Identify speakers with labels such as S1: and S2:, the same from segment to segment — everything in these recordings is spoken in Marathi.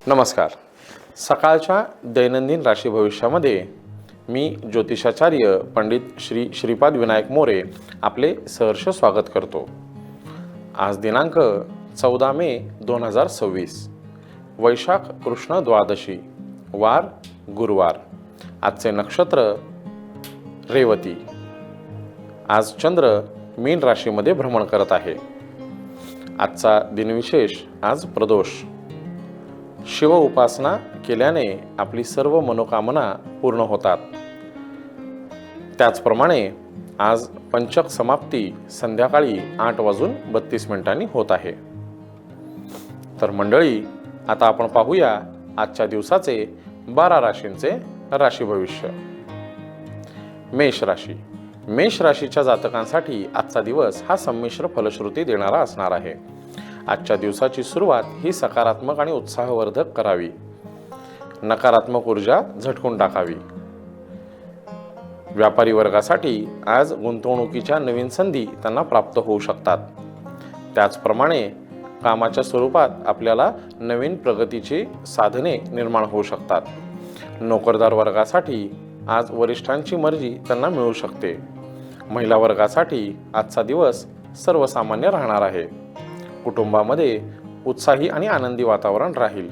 S1: नमस्कार. सकाळच्या दैनंदिन राशी भविष्यामध्ये मी ज्योतिषाचार्य पंडित श्री श्रीपाद विनायक मोरे आपले सहर्ष स्वागत करतो. आज दिनांक 14 मे 2026, वैशाख कृष्ण द्वादशी, वार गुरुवार. आजचे नक्षत्र रेवती. आज चंद्र मीन राशीमध्ये भ्रमण करत आहे. आजचा दिनविशेष आज प्रदोष. शिव उपासना केल्याने आपली सर्व मनोकामना पूर्ण होतात. त्याचप्रमाणे आज पंचक समाप्ती संध्याकाळी 8:32 होत आहे. तर मंडळी, आता आपण पाहूया आजच्या दिवसाचे 12 राशींचे राशी भविष्य. मेष राशी. मेष राशीच्या जातकांसाठी आजचा दिवस हा संमिश्र फलश्रुती देणारा असणार आहे. आजच्या दिवसाची सुरुवात ही सकारात्मक आणि उत्साहवर्धक करावी. नकारात्मक ऊर्जा झटकून टाकावी. व्यापारी वर्गासाठी आज गुंतवणुकीच्या नवीन संधी त्यांना प्राप्त होऊ शकतात. त्याचप्रमाणे कामाच्या स्वरूपात आपल्याला नवीन प्रगतीची साधने निर्माण होऊ शकतात. नोकरदार वर्गासाठी आज वरिष्ठांची मर्जी त्यांना मिळू शकते. महिला वर्गासाठी आजचा दिवस सर्वसामान्य राहणार आहे. कुटुंबामध्ये उत्साही आणि आनंदी वातावरण राहील.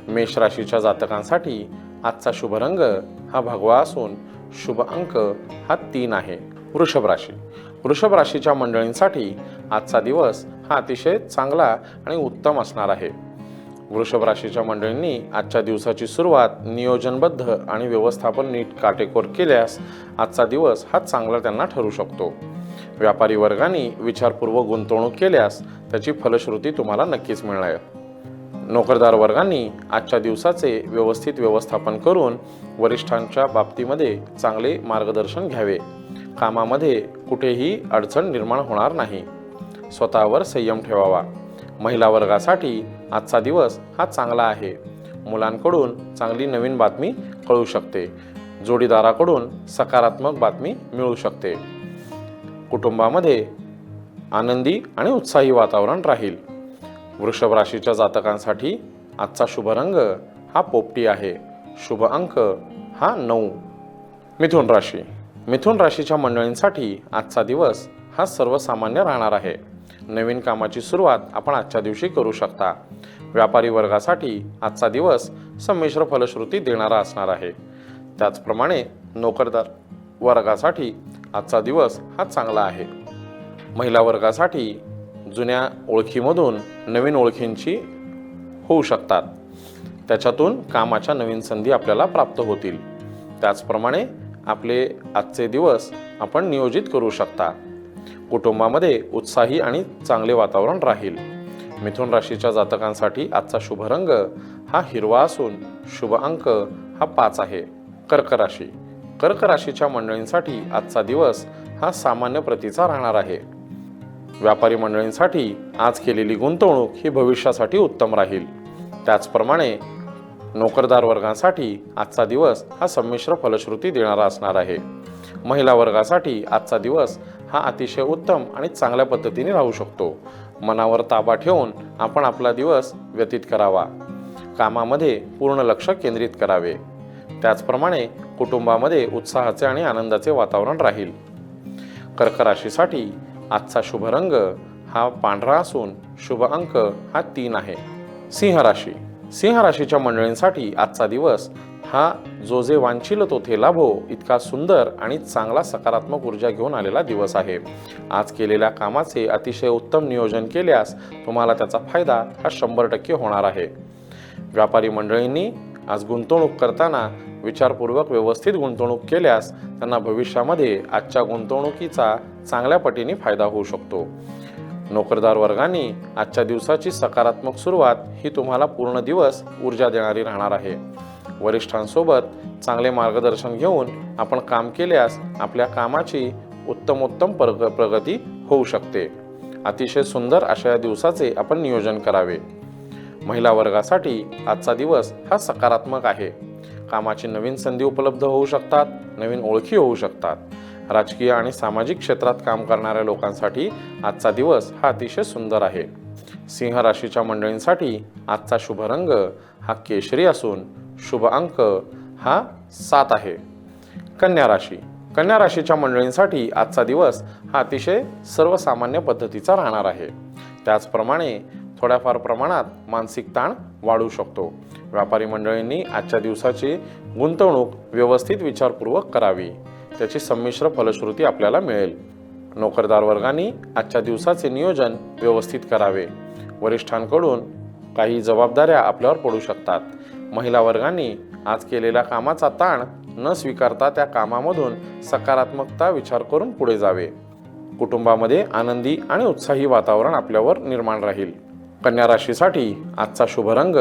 S1: मेष राशीच्या जातकांसाठी आजचा शुभ रंग हा भगवा असून शुभ अंक हा 3 आहे. वृषभ राशी. वृषभ राशीच्या मंडळींसाठी आजचा दिवस हा अतिशय चांगला आणि उत्तम असणार आहे. वृषभ राशीच्या मंडळींनी आजच्या दिवसाची सुरुवात नियोजनबद्ध आणि व्यवस्थापन नीट काटेकोर केल्यास आजचा दिवस हा चांगला त्यांना ठरू शकतो. व्यापारी वर्गाने विचारपूर्वक गुंतवणूक केल्यास त्याची फलश्रुती तुम्हाला नक्कीच मिळणार. नोकरदार वर्गांनी आजच्या दिवसाचे व्यवस्थित व्यवस्थापन करून वरिष्ठांच्या बाबतीमध्ये चांगले मार्गदर्शन घ्यावे. कामामध्ये कुठेही अडचण निर्माण होणार नाही. स्वतःवर संयम ठेवावा. महिला वर्गासाठी आजचा दिवस हा चांगला आहे. मुलांकडून चांगली नवीन बातमी कळू शकते. जोडीदाराकडून सकारात्मक बातमी मिळू शकते. कुटुंबामध्ये आनंदी आणि उत्साही वातावरण राहील. वृषभ राशीच्या जातकांसाठी आजचा शुभ रंग हा पोपटी आहे. शुभ अंक हा 9. मिथुन राशी. मिथुन राशीच्या मंडळींसाठी आजचा दिवस हा सर्वसामान्य राहणार आहे. नवीन कामाची सुरुवात आपण आजच्या दिवशी करू शकता. व्यापारी वर्गासाठी आजचा दिवस संमिश्र फलश्रुती देणारा असणार आहे. त्याचप्रमाणे नोकरदार वर्गासाठी आजचा दिवस हा चांगला आहे. महिला वर्गासाठी जुन्या ओळखीमधून नवीन ओळखींची होऊ शकतात. त्याच्यातून कामाच्या नवीन संधी आपल्याला प्राप्त होतील. त्याचप्रमाणे आपले आजचे दिवस आपण नियोजित करू शकता. कुटुंबामध्ये उत्साही आणि चांगले वातावरण राहील. मिथुन राशीच्या जातकांसाठी आजचा शुभ रंग हा हिरवा असून शुभ अंक हा 5 आहे. कर्क राशी. कर्क राशीच्या मंडळींसाठी आजचा दिवस हा सामान्य प्रतीचा राहणार आहे. व्यापारी मंडळींसाठी आज केलेली गुंतवणूक ही भविष्यासाठी उत्तम राहील. त्याचप्रमाणे नोकरदार वर्गांसाठी आजचा दिवस हा संमिश्र फलश्रुती देणारा असणार आहे. महिला वर्गासाठी आजचा दिवस हा अतिशय उत्तम आणि चांगल्या पद्धतीने राहू शकतो. मनावर ताबा ठेवून आपण आपला दिवस व्यतीत करावा. कामामध्ये पूर्ण लक्ष केंद्रित करावे. त्याचप्रमाणे कुटुंबामध्ये उत्साहाचे आणि आनंदाचे वातावरण राहील. कर्क राशीसाठी आजचा शुभ रंग हा पांढरा असून शुभ अंक हा 3 आहे. सिंह राशी. सिंह राशीच्या मंडळींसाठी आजचा दिवस हा जो जे वांछिल तो थे लाभो इतका सुंदर आणि चांगला सकारात्मक ऊर्जा घेऊन आलेला दिवस आहे. आज केलेल्या कामाचे अतिशय उत्तम नियोजन केल्यास तुम्हाला त्याचा फायदा हा 100% होणार आहे. व्यापारी मंडळींनी आज गुंतवणूक करताना विचारपूर्वक व्यवस्थित गुंतवणूक केल्यास त्यांना भविष्यामध्ये आजच्या गुंतवणुकीचा चांगल्या पटीने फायदा होऊ शकतो. नोकरदार वर्गांनी आजच्या दिवसाची सकारात्मक सुरुवात ही तुम्हाला पूर्ण दिवस ऊर्जा देणारी राहणार आहे. वरिष्ठांसोबत चांगले मार्गदर्शन घेऊन आपण काम केल्यास आपल्या कामाची उत्तम प्रगती होऊ शकते. अतिशय सुंदर अशा या दिवसाचे आपण नियोजन करावे. महिला वर्गासाठी आजचा दिवस हा सकारात्मक आहे. कामाची नवीन संधी उपलब्ध होऊ शकतात. नवीन ओळखी होऊ शकतात. राजकीय आणि सामाजिक क्षेत्रात काम करणाऱ्या लोकांसाठी आजचा दिवस हा अतिशय सुंदर आहे. सिंह राशीच्या मंडळींसाठी आजचा शुभ रंग हा केशरी असून शुभ अंक हा 7 आहे. कन्या राशी. कन्या राशीच्या मंडळींसाठी आजचा दिवस हा अतिशय सर्वसामान्य पद्धतीचा राहणार आहे. त्याचप्रमाणे थोड्याफार प्रमाणात मानसिक ताण वाढू शकतो. व्यापारी मंडळींनी आजच्या दिवसाची गुंतवणूक व्यवस्थित विचारपूर्वक करावी. त्याची संमिश्र फलश्रुती आपल्याला मिळेल. नोकरदार वर्गाने आजच्या दिवसाचे नियोजन व्यवस्थित करावे. वरिष्ठांकडून काही जबाबदाऱ्या आपल्यावर पडू शकतात. महिला वर्गाने आज केलेल्या कामाचा ताण न स्वीकारता त्या कामामधून सकारात्मकता विचार करून पुढे जावे. कुटुंबामध्ये आनंदी आणि उत्साही वातावरण आपल्यावर निर्माण राहील. कन्या राशीसाठी आजचा शुभ रंग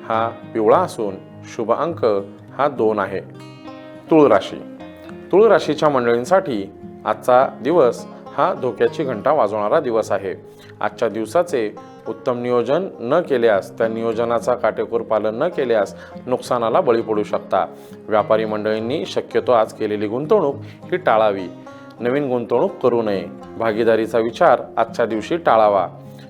S1: हा पिवळा असून शुभ अंक हा 2 आहे. तुळ राशी. तुळ राशीच्या मंडळींसाठी आजचा दिवस हा धोक्याची घंटा वाजवणारा दिवस आहे. आजच्या दिवसाचे उत्तम नियोजन न केल्यास, त्या नियोजनाचा काटेकोर पालन न केल्यास नुकसानाला बळी पडू शकता. व्यापारी मंडळींनी शक्यतो आज केलेली गुंतवणूक ही टाळावी. नवीन गुंतवणूक करू नये. भागीदारीचा विचार आजच्या दिवशी टाळावा.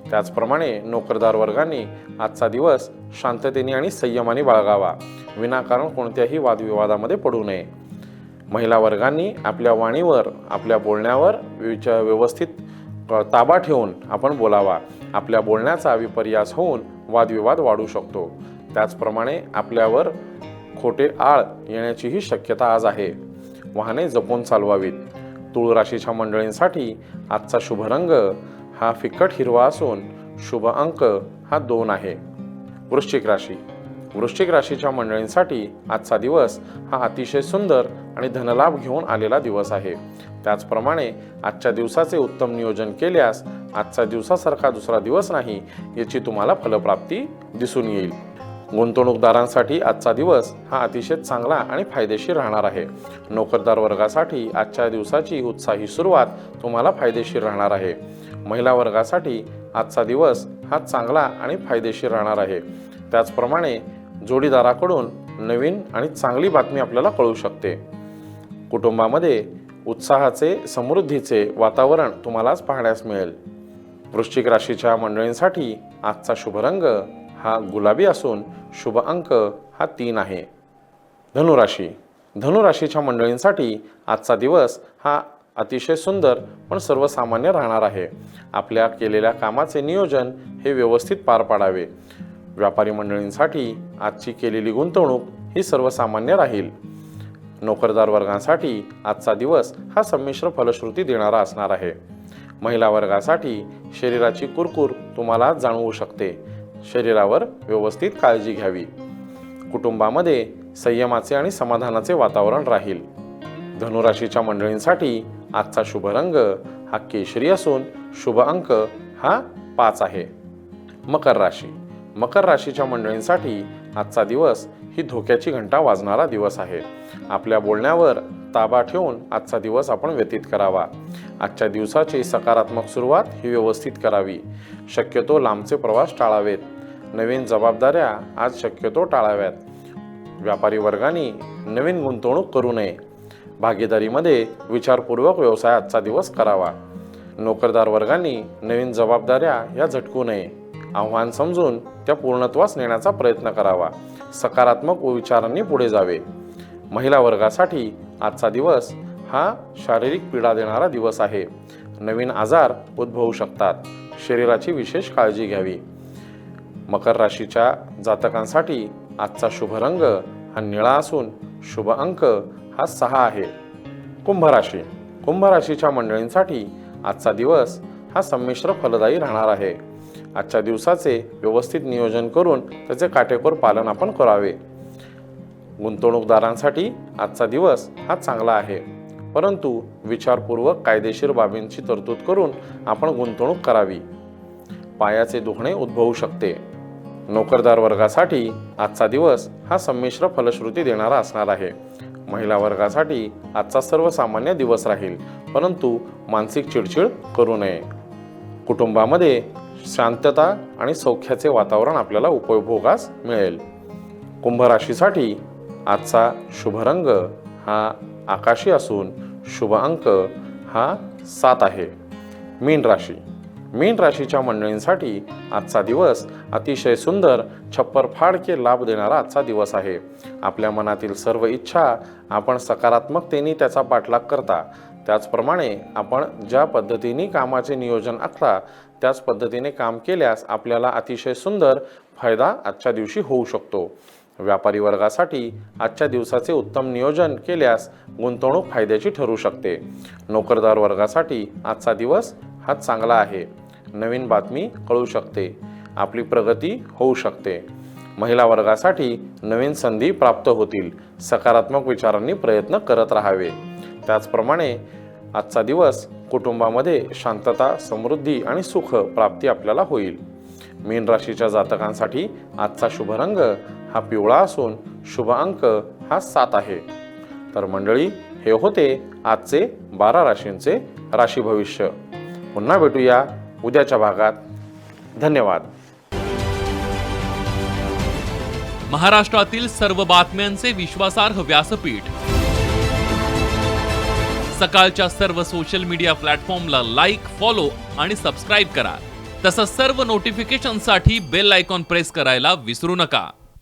S1: त्याचप्रमाणे नोकरदार वर्गाने आजचा दिवस शांततेने आणि संयमाने बाळगावा. विनाकारण कोणत्याही वादविवादामध्ये पडू नये. महिला वर्गांनी आपल्या वाणीवर, आपल्या बोलण्यावर व्यवस्थित ताबा ठेवून आपण बोलावा. आपल्या बोलण्याचा विपर्यास होऊन वादविवाद वाढू शकतो. त्याचप्रमाणे आपल्यावर खोटे आळ येण्याचीही शक्यता आज आहे. वाहने जपून चालवावीत. तुळ राशीच्या मंडळींसाठी आजचा शुभ रंग हा फिकट हिरवा असून शुभ अंक हा 2 आहे. वृश्चिक राशी. वृश्चिक राशीच्या मंडळींसाठी आजचा दिवस हा अतिशय सुंदर आणि धनलाभ घेऊन आलेला दिवस आहे. त्याचप्रमाणे आजच्या दिवसाचे उत्तम नियोजन केल्यास आजच्या दिवसासारखा दुसरा दिवस नाही याची तुम्हाला फलप्राप्ती दिसून येईल. गुंतवणूकदारांसाठी आजचा दिवस हा अतिशय चांगला आणि फायदेशीर राहणार आहे. नोकरदार वर्गासाठी आजच्या दिवसाची उत्साही सुरुवात तुम्हाला फायदेशीर राहणार आहे. महिला वर्गासाठी आजचा दिवस हा चांगला आणि फायदेशीर राहणार आहे. त्याचप्रमाणे जोडीदाराकडून नवीन आणि चांगली बातमी आपल्याला कळू शकते. कुटुंबामध्ये उत्साहाचे, समृद्धीचे वातावरण तुम्हाला आज पाहण्यास मिळेल. वृश्चिक राशीच्या मंडळींसाठी आजचा शुभ रंग हा गुलाबी असून शुभ अंक हा 3 आहे. धनुराशी. धनुराशीच्या मंडळींसाठी आजचा दिवस हा अतिशय सुंदर पण सर्वसामान्य राहणार आहे. आपल्या केलेल्या कामाचे नियोजन हे व्यवस्थित पार पाडावे. व्यापारी मंडळींसाठी आजची केलेली गुंतवणूक ही सर्वसामान्य राहील. नोकरदार वर्गांसाठी आजचा दिवस हा संमिश्र फलश्रुती देणारा असणार आहे. महिला वर्गासाठी शरीराची कुरकुर तुम्हाला जाणवू शकते. शरीरावर व्यवस्थित काळजी घ्यावी. कुटुंबामध्ये संयमाचे आणि समाधानाचे वातावरण राहील. धनुराशीच्या मंडळींसाठी आजचा शुभ रंग हा केशरी असून शुभ अंक हा 5 आहे. मकर राशी. मकर राशीच्या मंडळींसाठी आजचा दिवस ही धोक्याची घंटा वाजणारा दिवस आहे. आपल्या बोलण्यावर ताबा ठेवून आजचा दिवस आपण व्यतीत करावा. आजच्या दिवसाची सकारात्मक सुरुवात ही व्यवस्थित करावी. शक्यतो लांबचे प्रवास टाळावेत. नवीन जबाबदाऱ्या आज शक्यतो टाळाव्यात. व्यापारी वर्गाने नवीन गुंतवणूक करू नये. भागीदारीमध्ये विचारपूर्वक व्यवसाय आजचा दिवस करावा. नोकरदार वर्गांनी नवीन जबाबदाऱ्या या झटकू नये. आव्हान समजून त्या पूर्णत्वास नेण्याचा प्रयत्न करावा. सकारात्मक विचारांनी पुढे जावे. महिला वर्गासाठी आजचा दिवस हा शारीरिक पीडा देणारा दिवस आहे. नवीन आजार उद्भवू शकतात. शरीराची विशेष काळजी घ्यावी. मकर राशीच्या जातकांसाठी आजचा शुभ रंग हा निळा असून शुभ अंक हा 6 आहे. कुंभ राशी. कुंभ राशीच्या मंडळींसाठी आजचा दिवस हा संमिश्र फलदायी राहणार आहे. आजच्या दिवसाचे व्यवस्थित नियोजन करून त्याचे काटेकोर पालन आपण करावे. गुंतवणूकदारांसाठी आजचा दिवस हा चांगला आहे, परंतु विचारपूर्वक कायदेशीर बाबींची तरतूद करून आपण गुंतवणूक करावी. पायाचे दुखणे उद्भवू शकते. नोकरदार वर्गासाठी आजचा दिवस हा संमिश्र फलश्रुती देणारा असणार आहे. महिला वर्गासाठी आजचा सर्वसामान्य दिवस राहील, परंतु मानसिक चिडचिड करू नये. कुटुंबामध्ये शांतता आणि सौख्याचे वातावरण आपल्याला उपभोगास मिळेल. कुंभ राशीसाठी आजचा शुभ रंग हा आकाशी असून शुभ अंक हा 7 आहे. मीन राशी. मीन राशीच्या मंडळींसाठी आजचा दिवस अतिशय सुंदर, छप्पर फाडके लाभ देणारा आजचा दिवस आहे. आपल्या मनातील सर्व इच्छा आपण सकारात्मकतेने त्याचा पाठलाग करता. त्याचप्रमाणे आपण ज्या पद्धतीने कामाचे नियोजन आखता त्याच पद्धतीने काम केल्यास आपल्याला अतिशय सुंदर फायदा आजच्या दिवशी होऊ शकतो. व्यापारी वर्गासाठी आजच्या दिवसाचे उत्तम नियोजन केल्यास गुंतवणूक फायद्याची ठरू शकते. नोकरदार वर्गासाठी आजचा दिवस हा चांगला आहे. नवीन बातमी कळू शकते. आपली प्रगती होऊ शकते. महिला वर्गासाठी नवीन संधी प्राप्त होतील. सकारात्मक विचारांनी प्रयत्न करत राहावे. त्याचप्रमाणे आजचा दिवस कुटुंबामध्ये शांतता, समृद्धी आणि सुख प्राप्ती आपल्याला होईल. मीन राशीच्या जातकांसाठी आजचा शुभ रंग हा पिवळा असून शुभ अंक हा 7 आहे. तर मंडळी, हे होते आजचे 12 राशींचे राशी भविष्य. पुन्हा भेटूया उद्याच्या भागात. धन्यवाद.
S2: महाराष्ट्रातील सर्व बातम्यांचे विश्वासार्ह व्यासपीठ. सकाळच्या सर्व सोशल मीडिया प्लॅटफॉर्मला लाईक, फॉलो आणि सबस्क्राईब करा. तसंच सर्व नोटिफिकेशनसाठी बेल आयकॉन प्रेस करायला विसरू नका.